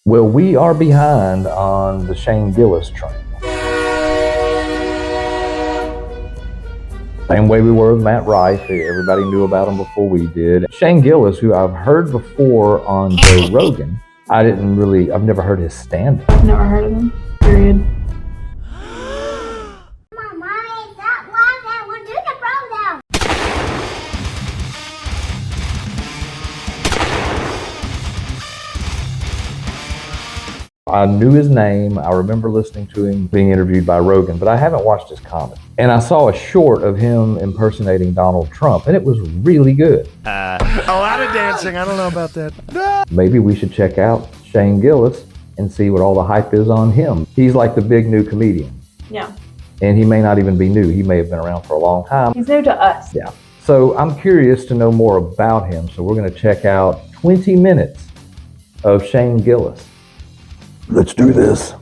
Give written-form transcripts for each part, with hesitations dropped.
Well, we are behind on the Shane Gillis train. Same way we were with Matt Rife. Everybody knew about him before we did. Shane Gillis, who I've heard before on Joe Rogan, I've never heard his stand-up. I've never heard of him, period. I knew his name. I remember listening to him being interviewed by Rogan, but I haven't watched his comedy. And I saw a short of him impersonating Donald Trump, and it was really good. A lot of dancing. I don't know about that. Maybe we should check out Shane Gillis and see what all the hype is on him. He's like the big new comedian. Yeah. And he may not even be new. He may have been around for a long time. He's new to us. Yeah. So I'm curious to know more about him. So we're going to check out 20 minutes of Shane Gillis. Let's do this.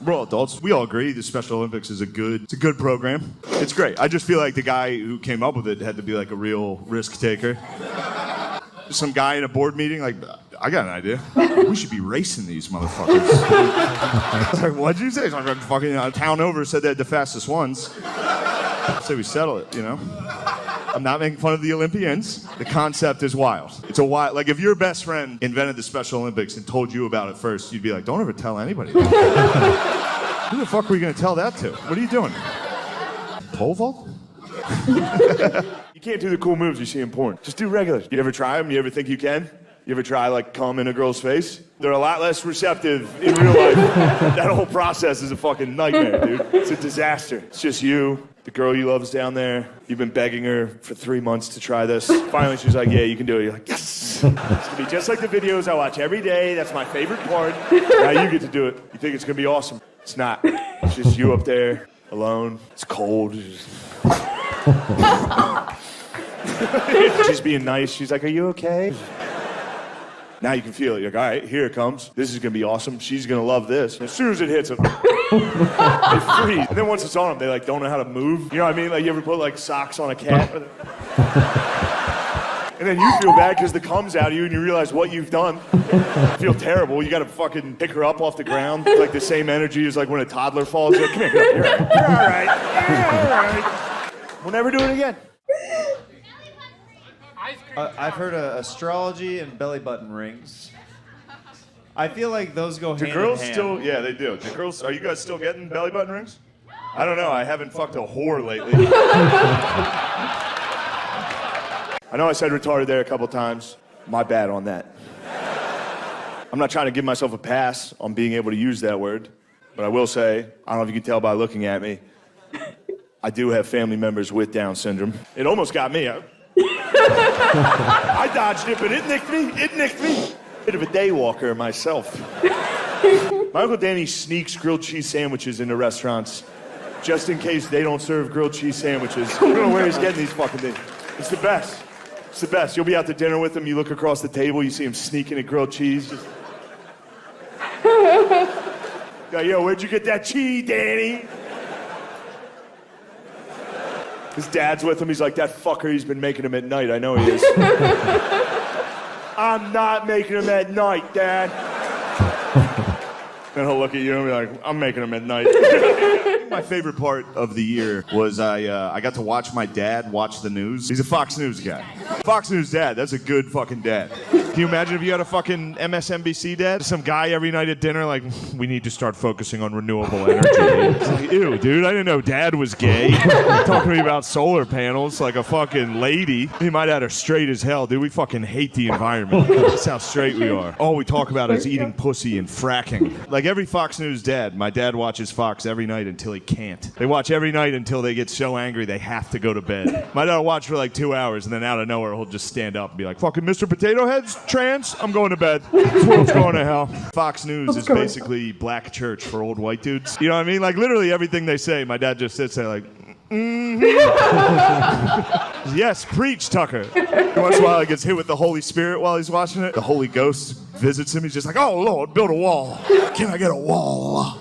We're all adults. We all agree the Special Olympics is a good program. It's great. I just feel like the guy who came up with it had to be like a real risk taker. Some guy in a board meeting, like, I got an idea. We should be racing these motherfuckers. Like, what'd you say? Like, fucking a town over said they had the fastest ones. So we settle it, you know? I'm not making fun of the Olympians. The concept is wild. It's a wild, like if your best friend invented the Special Olympics and told you about it first, you'd be like, don't ever tell anybody. Who the fuck were you gonna tell that to? What are you doing? Pole vault? You can't do the cool moves you see in porn. Just do regular. You ever try them? You ever think you can? You ever try, like, cum in a girl's face? They're a lot less receptive in real life. That whole process is a fucking nightmare, dude. It's a disaster. It's just you, the girl you love is down there. You've been begging her for 3 months to try this. Finally, she's like, yeah, you can do it. You're like, yes! It's gonna be just like the videos I watch every day. That's my favorite part. Now you get to do it. You think it's gonna be awesome. It's not. It's just you up there, alone. It's cold. She's being nice. She's like, are you okay? Now you can feel it. You're like, all right, here it comes. This is going to be awesome. She's going to love this. And as soon as it hits them, they freeze. And then once it's on them, they like don't know how to move. You know what I mean? Like you ever put like socks on a cat? And then you feel bad because the cum's out of you and you realize what you've done. You feel terrible. You got to fucking pick her up off the ground. Like the same energy as like when a toddler falls. You're like, come here, you're all right. You're all right. We'll never do it again. I've heard of astrology and belly button rings. I feel like those go hand in hand. Do girls still? Yeah, they do. Do girls? Are you guys still getting belly button rings? I don't know. I haven't fucked a whore lately. I know I said retarded there a couple times. My bad on that. I'm not trying to give myself a pass on being able to use that word, but I will say, I don't know if you can tell by looking at me, I do have family members with Down syndrome. It almost got me. I dodged it, but it nicked me. It nicked me. Bit of a day walker myself. My Uncle Danny sneaks grilled cheese sandwiches into restaurants just in case they don't serve grilled cheese sandwiches. I don't know where he's getting these fucking things. It's the best. It's the best. You'll be out to dinner with him, you look across the table, you see him sneaking a grilled cheese. Just... Yo, where'd you get that cheese, Danny? His dad's with him. He's like, that fucker, he's been making them at night. I know he is. I'm not making them at night, Dad. Then he'll look at you and be like, I'm making them at night. My favorite part of the year was I got to watch my dad watch the news. He's a Fox News guy. Fox News dad, that's a good fucking dad. Can you imagine if you had a fucking MSNBC dad? Some guy every night at dinner like, we need to start focusing on renewable energy. It's like, ew, dude, I didn't know dad was gay. Talking to me about solar panels like a fucking lady. He might have her straight as hell, dude. We fucking hate the environment. That's how straight we are. All we talk about is eating pussy and fracking. Like every Fox News dad, my dad watches Fox every night until he can't. They watch every night until they get so angry they have to go to bed. My dad will watch for like 2 hours and then out of nowhere he'll just stand up and be like, fucking Mr. Potato Head's trans? I'm going to bed. This world's going to hell. Fox News is basically black church for old white dudes. You know what I mean? Like literally everything they say, my dad just sits there like, mm-hmm. Yes, preach, Tucker. Once in a while he gets hit with the Holy Spirit while he's watching it. The Holy Ghost visits him. He's just like, oh, Lord, build a wall. Can I get a wall?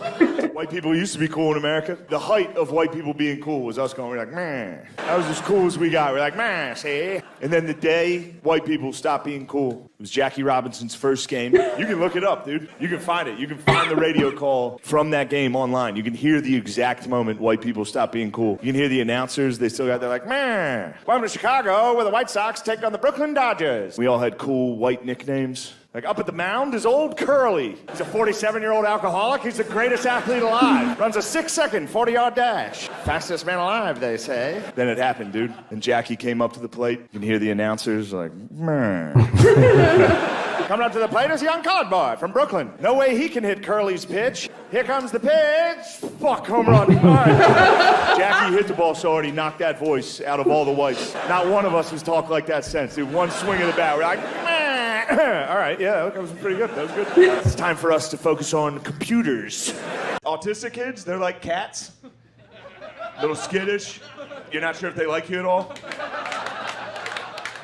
White people used to be cool in America. The height of white people being cool was us going, we're like, man. That was as cool as we got. We're like, man, see? And then the day white people stopped being cool, it was Jackie Robinson's first game. You can look it up, dude. You can find it. You can find the radio call from that game online. You can hear the exact moment white people stopped being cool. You can hear the announcers. They still got, they're like, man, welcome to Chicago where the White Sox take on the Brooklyn Dodgers. We all had cool white nicknames. Like, up at the mound is old Curly. He's a 47-year-old alcoholic. He's the greatest athlete alive. Runs a 6-second 40-yard dash. Fastest man alive, they say. Then it happened, dude. And Jackie came up to the plate. You can hear the announcers like, man. Coming up to the plate is a young colored boy from Brooklyn. No way he can hit Curly's pitch. Here comes the pitch. Fuck, home run. All right. Jackie hit the ball so hard he knocked that voice out of all the whites. Not one of us has talked like that since. Dude, one swing of the bat, we're like, man. All right, yeah, that was pretty good. That was good. It's time for us to focus on computers. Autistic kids, they're like cats. A little skittish. You're not sure if they like you at all.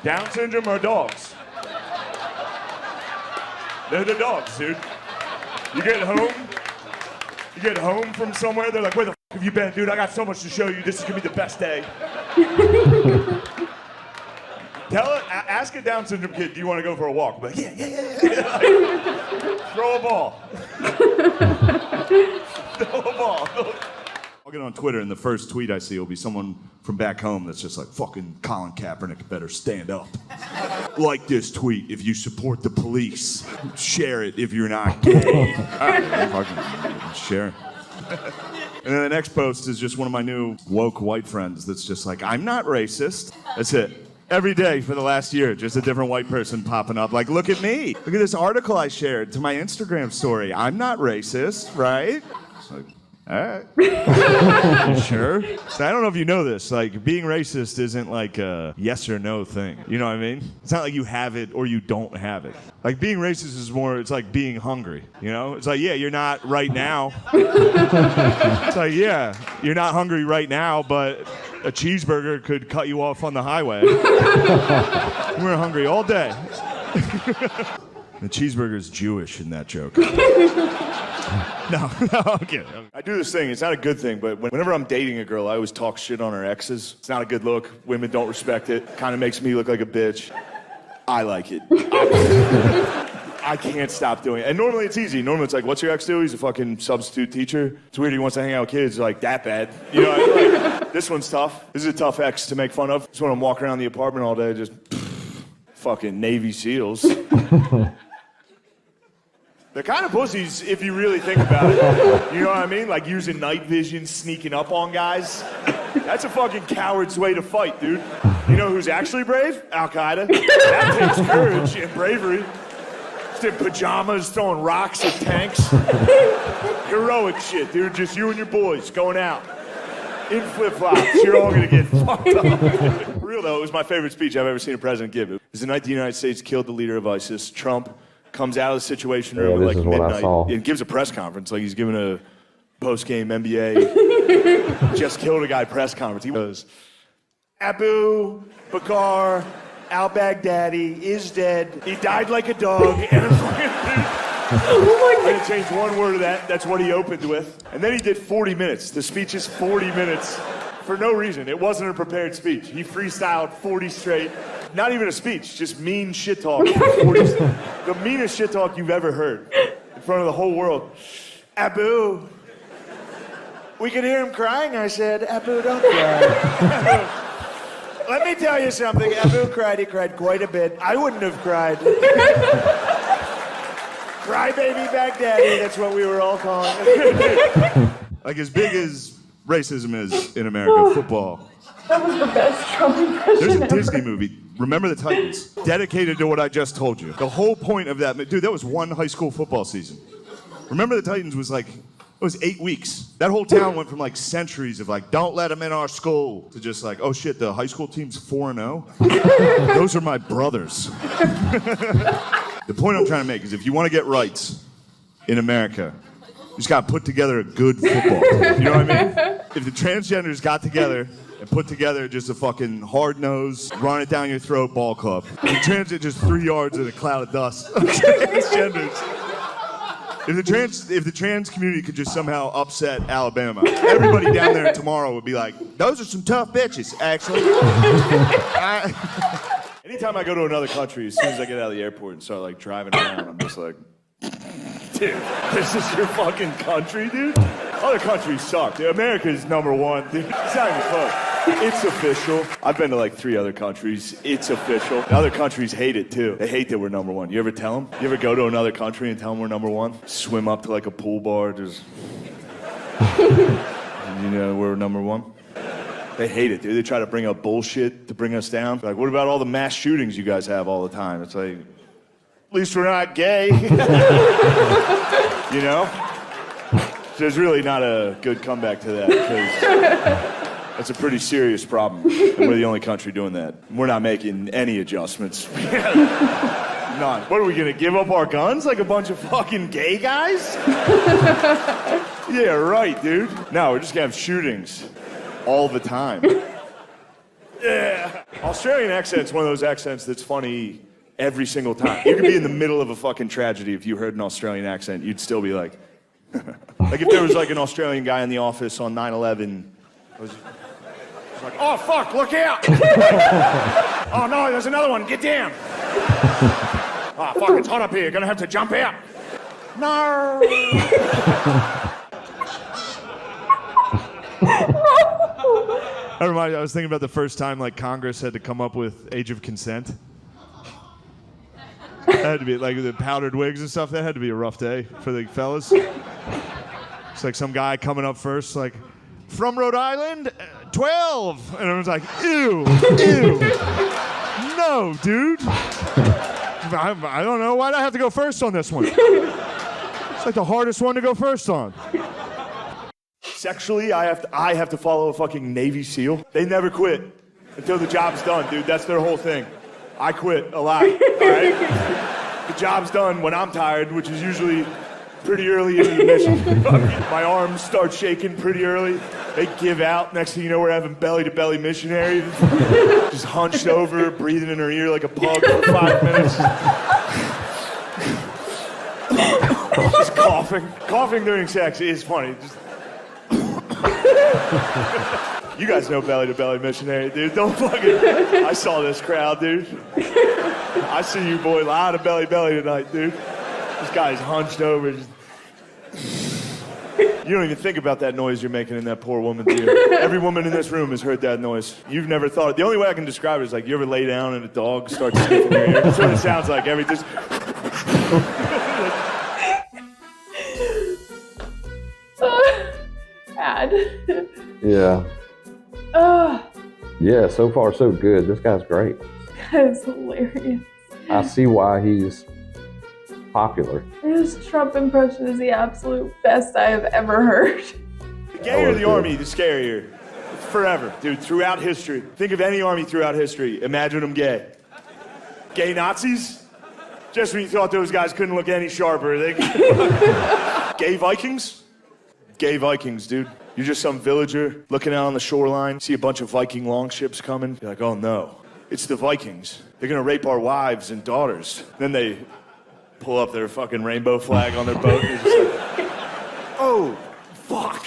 Down syndrome or dogs? They're the dogs, dude. You get home from somewhere, they're like, where the f*** have you been, dude? I got so much to show you. This is gonna be the best day. Ask a Down syndrome kid, do you want to go for a walk? But yeah. Throw a ball. Throw a ball. I'll get on Twitter and the first tweet I see will be someone from back home that's just like, fucking Colin Kaepernick better stand up. Like this tweet if you support the police. Share it if you're not gay. All right, fucking share it. And then the next post is just one of my new woke white friends that's just like, I'm not racist. That's it. Every day for the last year, just a different white person popping up. Like, look at me. Look at this article I shared to my Instagram story. I'm not racist, right? It's like, all right. Sure. So I don't know if you know this. Like, being racist isn't like a yes or no thing. You know what I mean? It's not like you have it or you don't have it. Like, being racist is more, it's like being hungry. You know? It's like, yeah, you're not right now. It's like, yeah, you're not hungry right now, but a cheeseburger could cut you off on the highway. We're hungry all day. The cheeseburger's Jewish in that joke. No, okay. I do this thing, it's not a good thing, but whenever I'm dating a girl, I always talk shit on her exes. It's not a good look. Women don't respect it. Kind of makes me look like a bitch. I like it. I can't stop doing it. And normally it's easy. Normally it's like, what's your ex do? He's a fucking substitute teacher. It's weird he wants to hang out with kids. Like, that bad. You know, like, this one's tough. This is a tough ex to make fun of. Just when I'm walking around the apartment all day, just fucking Navy SEALs. They're kind of pussies if you really think about it. You know what I mean? Like using night vision, sneaking up on guys. That's a fucking coward's way to fight, dude. You know who's actually brave? Al-Qaeda. That takes courage and bravery. Just in pajamas, throwing rocks at tanks. Heroic shit, dude. Just you and your boys going out. In flip-flops. You're all gonna get fucked up. For real though, it was my favorite speech I've ever seen a president give. It was the night the United States killed the leader of ISIS, Trump. Comes out of the Situation Room at like midnight and gives a press conference like he's giving a post-game NBA just killed a guy press conference. He goes, Abu Bakr al-Baghdadi is dead. He died like a dog. And I'm going to change one word of that. That's what he opened with. And then he did 40 minutes. The speech is 40 minutes for no reason. It wasn't a prepared speech. He freestyled 40 straight. Not even a speech, just mean shit talk. The meanest shit talk you've ever heard in front of the whole world. Abu, we could hear him crying. I said, Abu, don't cry. Let me tell you something. Abu cried. He cried quite a bit. I wouldn't have cried. Crybaby Baghdadi, that's what we were all calling it. Like, as big as racism is in America, football. That was the best Trump impression There's a ever. Disney movie, Remember the Titans, dedicated to what I just told you. The whole point of that, dude, that was one high school football season. Remember the Titans was like, it was 8 weeks. That whole town went from like centuries of like, don't let them in our school, to just like, oh shit, the high school team's 4-0? Those are my brothers. The point I'm trying to make is if you want to get rights in America, you just got to put together a good football. You know what I mean? If the transgenders got together and put together just a fucking hard-nosed, run it down your throat ball club, and transit just 3 yards in a cloud of dust of transgenders. If the trans community could just somehow upset Alabama, everybody down there tomorrow would be like, those are some tough bitches, actually. Anytime I go to another country, as soon as I get out of the airport and start like driving around, I'm just like, dude, this is your fucking country, dude? Other countries suck, dude. America's number one, dude. It's not even close. It's official. I've been to like 3 other countries. It's official. The other countries hate it too. They hate that we're number one. You ever tell them? You ever go to another country and tell them we're number one? Swim up to like a pool bar, just... and you know we're number one? They hate it, dude. They try to bring up bullshit to bring us down. Like, what about all the mass shootings you guys have all the time? It's like, at least we're not gay. You know? So there's really not a good comeback to that, because that's a pretty serious problem. And we're the only country doing that. We're not making any adjustments. None. What are we gonna give up our guns like a bunch of fucking gay guys? Yeah, right, dude. No, we're just gonna have shootings all the time. Yeah. Australian accent's one of those accents that's funny every single time. You could be in the middle of a fucking tragedy. If you heard an Australian accent, you'd still be like, like if there was like an Australian guy in the office on 9/11, I was like, oh fuck, look out! Oh no, there's another one, get down! Oh fuck, it's hot up here, gonna have to jump out. No! I was thinking about the first time like Congress had to come up with age of consent. That had to be like the powdered wigs and stuff. That had to be a rough day for the fellas. It's like some guy coming up first, like, from Rhode Island, 12. And everyone's like, ew, ew. No, dude. I don't know. Why'd I have to go first on this one? It's like the hardest one to go first on. Sexually, I have to follow a fucking Navy SEAL. They never quit until the job's done, dude. That's their whole thing. I quit a lot, all right? The job's done when I'm tired, which is usually pretty early into the mission. My arms start shaking pretty early. They give out. Next thing you know, we're having belly-to-belly missionary. Just hunched over, breathing in her ear like a pug for 5 minutes. Just coughing. Coughing during sex is funny. Just... You guys know belly-to-belly missionary, dude. Don't fucking... I saw this crowd, dude. I see you, boy. A lot of belly-belly tonight, dude. This guy's hunched over. Just... You don't even think about that noise you're making in that poor woman's ear. Every woman in this room has heard that noise. You've never thought it. The only way I can describe it is like you ever lay down and a dog starts sniffing your ear. That's what it sounds like. Just... Bad. Yeah. Yeah, so far so good. This guy's great. That is hilarious. I see why he's popular. His Trump impression is the absolute best I have ever heard. The gayer the army, the scarier. Forever, dude, throughout history. Think of any army throughout history. Imagine them gay. Gay Nazis? Just when you thought those guys couldn't look any sharper. Gay Vikings? Gay Vikings, dude. You're just some villager looking out on the shoreline, see a bunch of Viking longships coming. You're like, oh no, it's the Vikings. They're gonna rape our wives and daughters. Then they pull up their fucking rainbow flag on their boat. And they're just like, oh, fuck.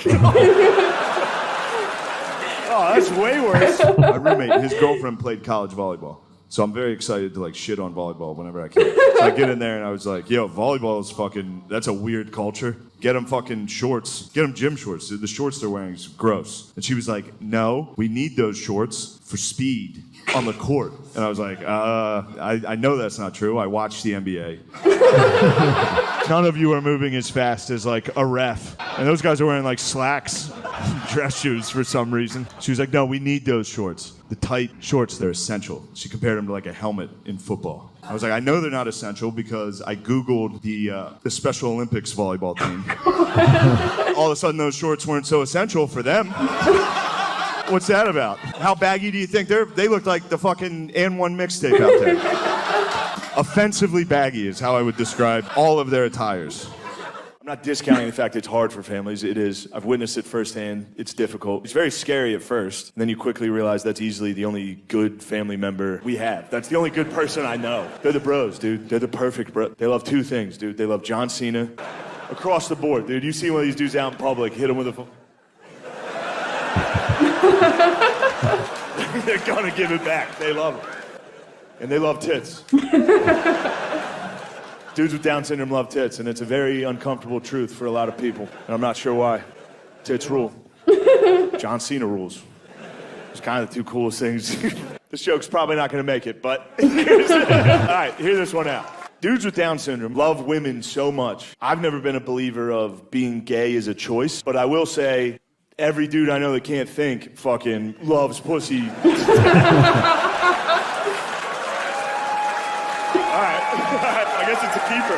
Oh, that's way worse. My roommate, his girlfriend played college volleyball. So I'm very excited to like shit on volleyball whenever I can. So I get in there and I was like, yo, volleyball is fucking, that's a weird culture. Get them fucking shorts. Get them gym shorts. The shorts they're wearing is gross. And she was like, no, we need those shorts for speed on the court. And I was like, I know that's not true. I watched the NBA. None of you are moving as fast as like a ref. And those guys are wearing like slacks, dress shoes for some reason. She was like, no, we need those shorts. The tight shorts, they're essential. She compared them to like a helmet in football. I was like, I know they're not essential because I Googled the Special Olympics volleyball team. All of a sudden, those shorts weren't so essential for them. What's that about? How baggy do you think they look like the fucking N1 mixtape out there? Offensively baggy is how I would describe all of their attires. I'm not discounting the fact it's hard for families. It is. I've witnessed it firsthand. It's difficult. It's very scary at first. And then you quickly realize that's easily the only good family member we have. That's the only good person I know. They're the bros, dude. They're the perfect bro. They love two things, dude. They love John Cena Across the board, dude. You see one of these dudes out in public, hit him with a phone. They're gonna give it back. They love it. And they love tits. Dudes with Down syndrome love tits, and it's a very uncomfortable truth for a lot of people. And I'm not sure why. Tits rule. John Cena rules. It's kind of the two coolest things. This joke's probably not gonna make it, but all right, hear this one out. Dudes with Down syndrome love women so much. I've never been a believer of being gay as a choice, but I will say every dude I know that can't think fucking loves pussy. I guess it's a keeper.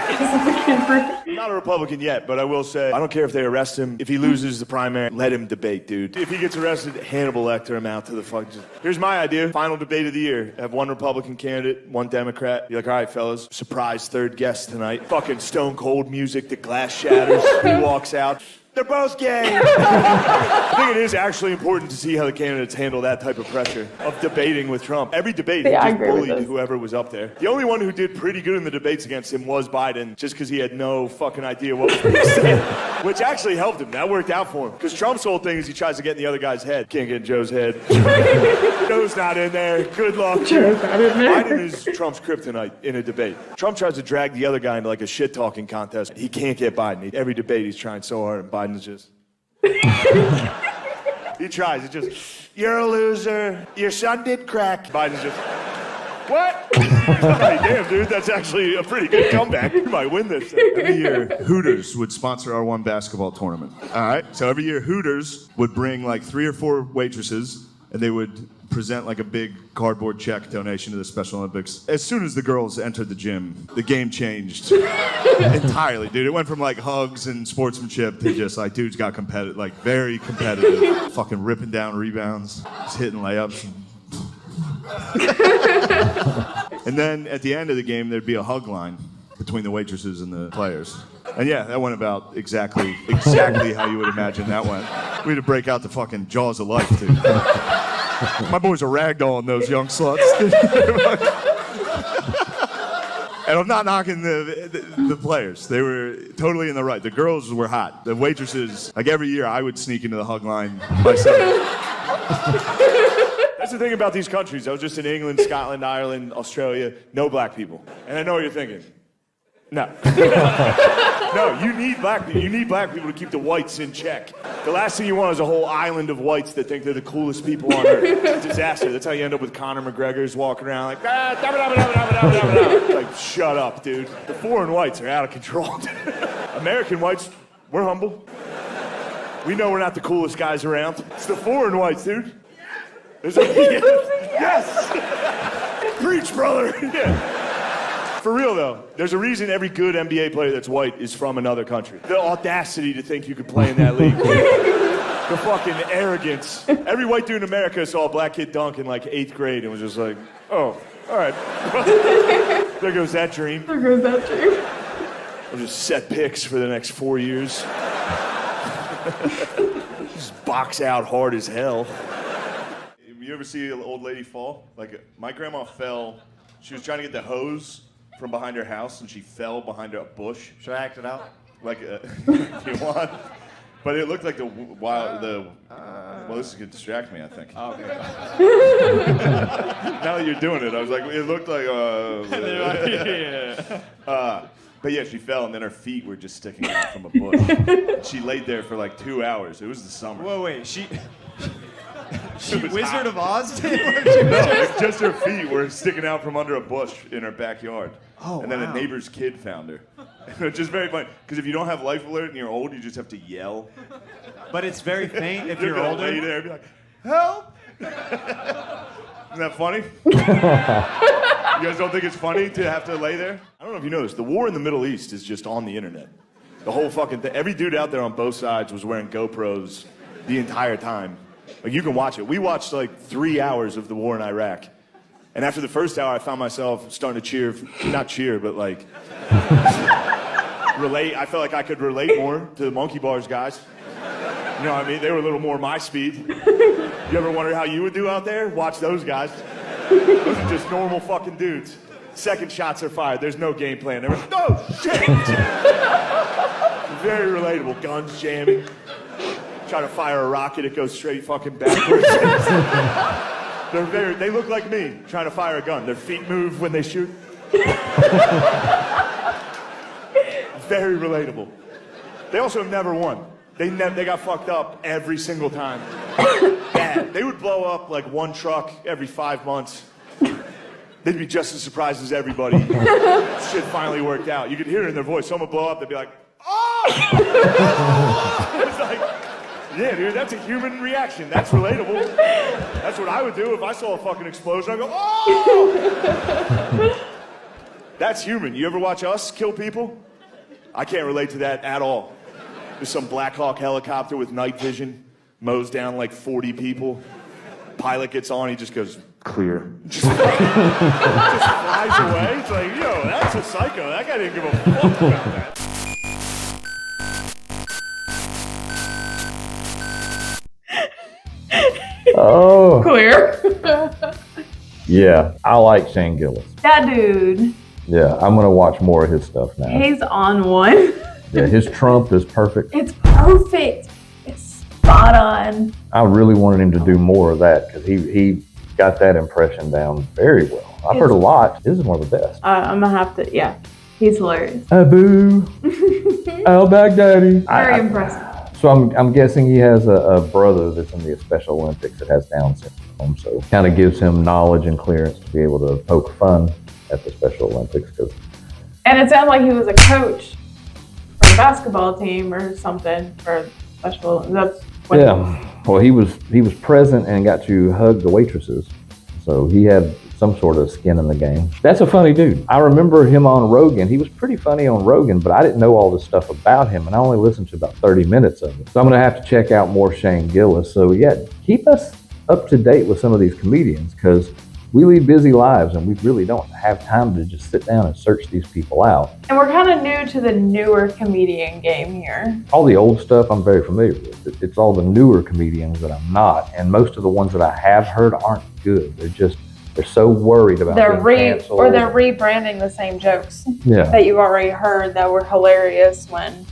I'm not a Republican yet, but I will say, I don't care if they arrest him. If he loses the primary, let him debate, dude. If he gets arrested, Hannibal Lecter him out to the fuck. Here's my idea. Final debate of the year. Have one Republican candidate, one Democrat. You're like, all right, fellas, surprise third guest tonight. Fucking stone cold music, the glass shatters. He walks out. They're both gay. I think it is actually important to see how the candidates handle that type of pressure of debating with Trump. Every debate, he just bullied whoever was up there. The only one who did pretty good in the debates against him was Biden, just because he had no fucking idea what was being said, which actually helped him. That worked out for him. Because Trump's whole thing is he tries to get in the other guy's head. Can't get in Joe's head. Joe's not in there. Good luck. Joe's not in there. Biden is Trump's kryptonite in a debate. Trump tries to drag the other guy into like a shit-talking contest. He can't get Biden. Every debate he's trying so hard, and Biden is just... He tries. It's just, you're a loser. Your son did crack. Biden's just, what? Hey, damn, dude, that's actually a pretty good comeback. You might win this. Every year, Hooters would sponsor our one basketball tournament. All right? So every year, Hooters would bring like 3 or 4 waitresses, and they would present like a big cardboard check donation to the Special Olympics. As soon as the girls entered the gym, the game changed entirely, dude. It went from like hugs and sportsmanship to just like dudes got competitive, like very competitive, fucking ripping down rebounds, just hitting layups. And then at the end of the game, there'd be a hug line between the waitresses and the players. And yeah, that went about exactly how you would imagine that went. We had to break out the fucking jaws of life, dude. My boys are ragdolling those young sluts. And I'm not knocking the players. They were totally in the right. The girls were hot. The waitresses, like every year, I would sneak into the hug line myself. That's the thing about these countries. I was just in England, Scotland, Ireland, Australia. No black people. And I know what you're thinking. No. No, you need black people. You need black people to keep the whites in check. The last thing you want is a whole island of whites that think they're the coolest people on earth. It's a disaster. That's how you end up with Conor McGregor's walking around like, like, shut up, dude. The foreign whites are out of control. American whites, we're humble. We know we're not the coolest guys around. It's the foreign whites, dude. Yes! Preach, brother! Yeah. For real, though, there's a reason every good NBA player that's white is from another country. The audacity to think you could play in that league. The fucking arrogance. Every white dude in America saw a black kid dunk in like 8th grade and was just like, oh, all right. There goes that dream. There goes that dream. I'll just set picks for the next 4 years. Just box out hard as hell. You ever see an old lady fall? Like, my grandma fell. She was trying to get the hose from behind her house, and she fell behind a bush. Should I act it out? Like, if you want. But it looked like well, this is going to distract me, I think. Oh, okay. Now that you're doing it, I was like, it looked like, but yeah, she fell, and then her feet were just sticking out from a bush. She laid there for like 2 hours. It was the summer. Whoa, wait, she Wizard of Oz? No, it's just her feet were sticking out from under a bush in her backyard. Oh, and then wow. a neighbor's kid found her. Which is very funny, because if you don't have life alert and you're old, you just have to yell. But it's very faint if You're you're gonna older. lay there and be like, help! Isn't that funny? You guys don't think it's funny to have to lay there? I don't know if you know this. The war in the Middle East is just on the internet. The whole fucking thing. Every dude out there on both sides was wearing GoPros the entire time. Like, you can watch it. We watched like 3 hours of the war in Iraq. And after the first hour, I found myself starting to cheer, not cheer, but like, relate. I felt like I could relate more to the monkey bars guys. You know what I mean? They were a little more my speed. You ever wonder how you would do out there? Watch those guys. Those are just normal fucking dudes. Second shots are fired. There's no game plan. They're like, oh, shit! Very relatable. Guns jamming. Try to fire a rocket, it goes straight fucking backwards. They look like me trying to fire a gun. Their feet move when they shoot. Very relatable. They also have never won. They got fucked up every single time. Bad. They would blow up like one truck every 5 months. They'd be just as surprised as everybody. Shit finally worked out. You could hear it in their voice. Someone would blow up, they'd be like, oh! It's like, yeah, dude, that's a human reaction. That's relatable. That's what I would do if I saw a fucking explosion. I'd go, oh! That's human. You ever watch us kill people? I can't relate to that at all. There's some Black Hawk helicopter with night vision, mows down like 40 people. Pilot gets on, he just goes, clear. Just flies away. It's like, yo, that's a psycho. That guy didn't give a fuck about that. Oh, Clear. yeah. I like Shane Gillis. That dude, Yeah, I'm going to watch more of his stuff now. he's on one. Yeah, his Trump is perfect. It's perfect. It's spot on. I really wanted him to do more of that because he got that impression down very well. I've heard a lot. His is one of the best. I'm gonna have to, yeah. He's hilarious. Abu, al-Baghdadi. Very impressive. So I'm guessing he has a brother that's in the Special Olympics that has Down syndrome, so kind of gives him knowledge and clearance to be able to poke fun at the Special Olympics. And it sounded like he was a coach for the basketball team or something for special. That's what Yeah, well, he was present and got to hug the waitresses, so he had some sort of skin in the game. That's a funny dude. I remember him on Rogan. He was pretty funny on Rogan, but I didn't know all this stuff about him, and I only listened to about 30 minutes of it. So I'm gonna have to check out more Shane Gillis. So yeah, keep us up to date with some of these comedians, because we lead busy lives and we really don't have time to just sit down and search these people out. And we're kind of new to the newer comedian game here. All the old stuff I'm very familiar with. It's all the newer comedians that I'm not, and most of the ones that I have heard aren't good. They're so worried about being canceled. Or they're rebranding the same jokes Yeah. that you've already heard that were hilarious when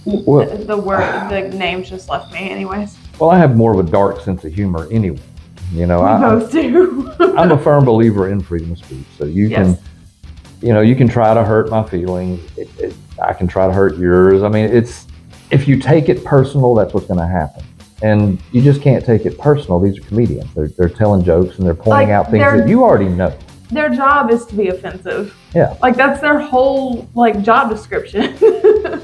Well, the names just left me anyways. well, I have more of a dark sense of humor anyway. You know, We both do. I'm a firm believer in freedom of speech. So you Yes. you can try to hurt my feelings. I can try to hurt yours. I mean, if you take it personal, that's what's going to happen. And you just can't take it personal. These are comedians. They're telling jokes and they're pointing Like, out things that you already know. Their job is to be offensive. Yeah. Like that's their whole job description.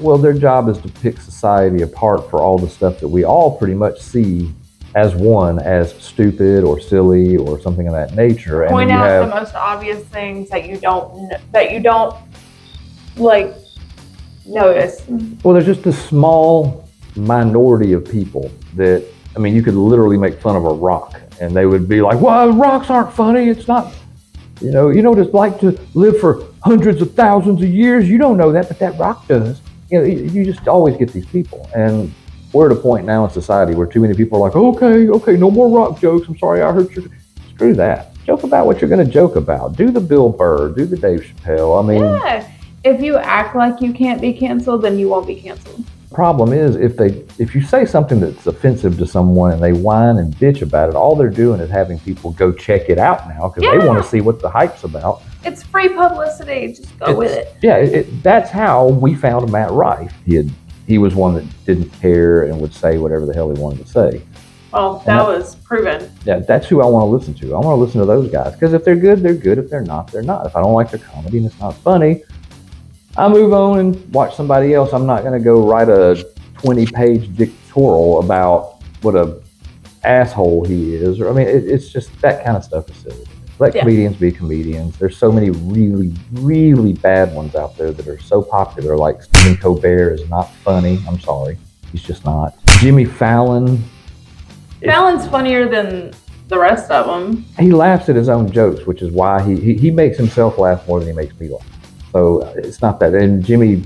Well, their job is to pick society apart for all the stuff that we all pretty much see as one, as stupid or silly or something of that nature. And Point then you out have, the most obvious things that you don't notice. well, there's just a small minority of people that, I mean, you could literally make fun of a rock and they would be like, well, rocks aren't funny. It's not, you know what it's like to live for hundreds of thousands of years. You don't know that, but that rock does. You just always get these people. And we're at a point now in society where too many people are like, okay, no more rock jokes. I'm sorry I hurt you. Screw that. Joke about what you're going to joke about. Do the Bill Burr, do the Dave Chappelle. I mean, Yeah. If you act like you can't be canceled, then you won't be canceled. problem is if you say something that's offensive to someone and they whine and bitch about it, all they're doing is having people go check it out now because they want to see what the hype's about. It's free publicity. Just go with it. Yeah, that's how we found Matt Rife. He was one that didn't care and would say whatever the hell he wanted to say. Well, that was proven. Yeah, that's who I want to listen to. I want to listen to those guys because if they're good, they're good. If they're not, they're not. If I don't like their comedy and it's not funny, I move on and watch somebody else. I'm not going to go write a 20-page dictatorial about what a asshole he is. Or I mean, it's just that kind of stuff is silly. Let comedians be comedians. There's so many really, really bad ones out there that are so popular. Like Stephen Colbert is not funny. I'm sorry, he's just not. Jimmy Fallon. Fallon's funnier than the rest of them. He laughs at his own jokes, which is why he makes himself laugh more than he makes me laugh. So it's not that. And Jimmy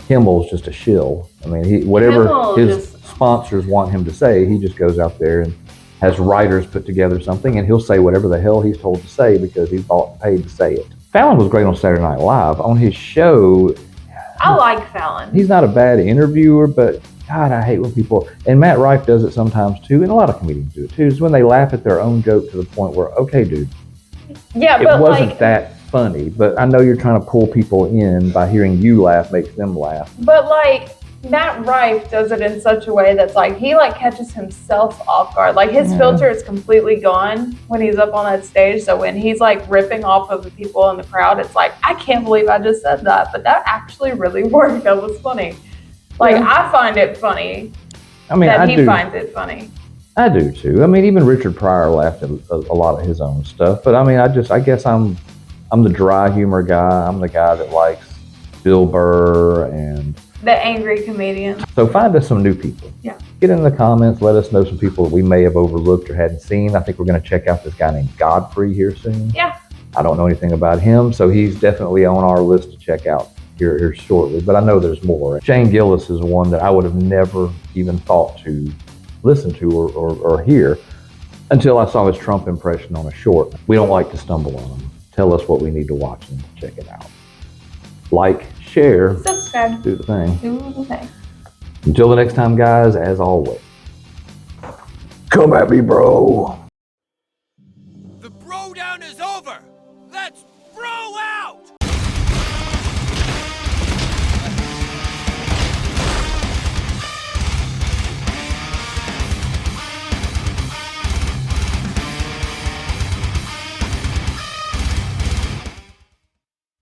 Kimmel's just a shill. I mean, whatever his sponsors want him to say, he just goes out there and has writers put together something, and he'll say whatever the hell he's told to say because he's bought and paid to say it. Fallon was great on Saturday Night Live. On his show, I like Fallon. He's not a bad interviewer, but God, I hate when people, and Matt Rife does it sometimes too, and a lot of comedians do it too, is when they laugh at their own joke to the point where, okay, dude, Yeah, it but wasn't like, that funny, but I know you're trying to pull people in by hearing you laugh makes them laugh. but like Matt Rife does it in such a way that's like he like catches himself off guard. Like his filter is completely gone when he's up on that stage. So when he's like ripping off of the people in the crowd, it's like, I can't believe I just said that, but that actually really worked. That was funny. Like I find it funny. I mean, that he finds it funny. I do too. I mean, even Richard Pryor laughed at a lot of his own stuff. But I mean, I guess I'm the dry humor guy. I'm the guy that likes Bill Burr and The angry comedian. so find us some new people. Yeah. Get in the comments. Let us know some people that we may have overlooked or hadn't seen. I think we're going to check out this guy named Godfrey here soon. Yeah. I don't know anything about him, so he's definitely on our list to check out here shortly. But I know there's more. Shane Gillis is one that I would have never even thought to listen to or hear until I saw his Trump impression on a short. We don't like to stumble on him. Tell us what we need to watch and check it out. Like, share, Subscribe. do the thing. Do the thing. Until the next time, guys, as always, come at me, bro. The Brodown is over! Let's bro out!